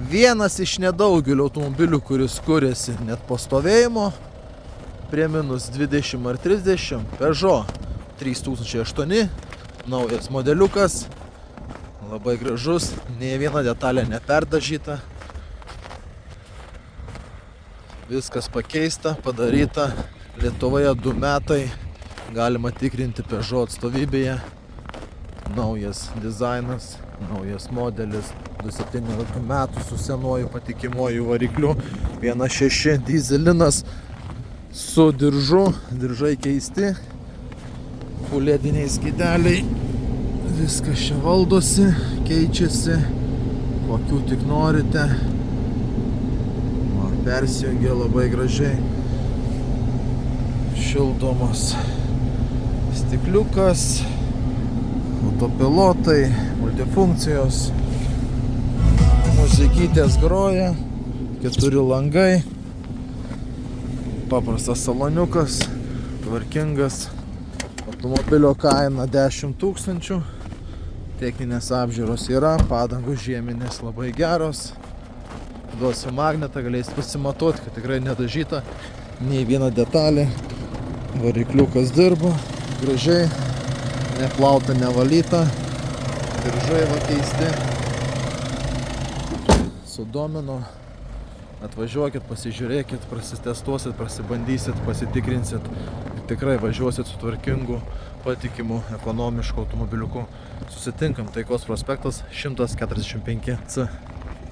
Vienas iš nedaugelio automobilių, kuris kuriasi net po stovėjimo prie minus 20 ar 30, Peugeot 3008, naujas modeliukas, labai gražus, nei viena detalė neperdažyta, viskas pakeista, padaryta. Lietuvoje 2 metai, galima tikrinti Peugeot atstovybėje, naujas dizainas, naujas modelis, 217 metų su senuoju patikimuoju varikliu, 1.6 dyzelinas su diržu, diržai keisti, fulediniai skydeliai, viskas čia valdosi, keičiasi, kokių tik norite, persijungia labai gražiai, šildomas stikliukas, autopilotai, multifunkcijos, muzikytės groja, 4 langai, paprastas saloniukas, tvarkingas, automobilio kaina 10 000, techninės apžiūros yra, padangos žieminės labai geros, duosiu magnetą, galėsit pasimatuoti, kad tikrai nedažyta, nei viena detalė, varikliukas dirba, gražiai, neplauta, nevalyta, diržai va keisti, sudomino, atvažiuokit, pasižiūrėkit, prasitestuosit, prasibandysit, pasitikrinsit, tikrai važiuosit su tvarkingu, patikimu, ekonomišku automobiliuku. Susitinkam, Taikos prospektas 145C.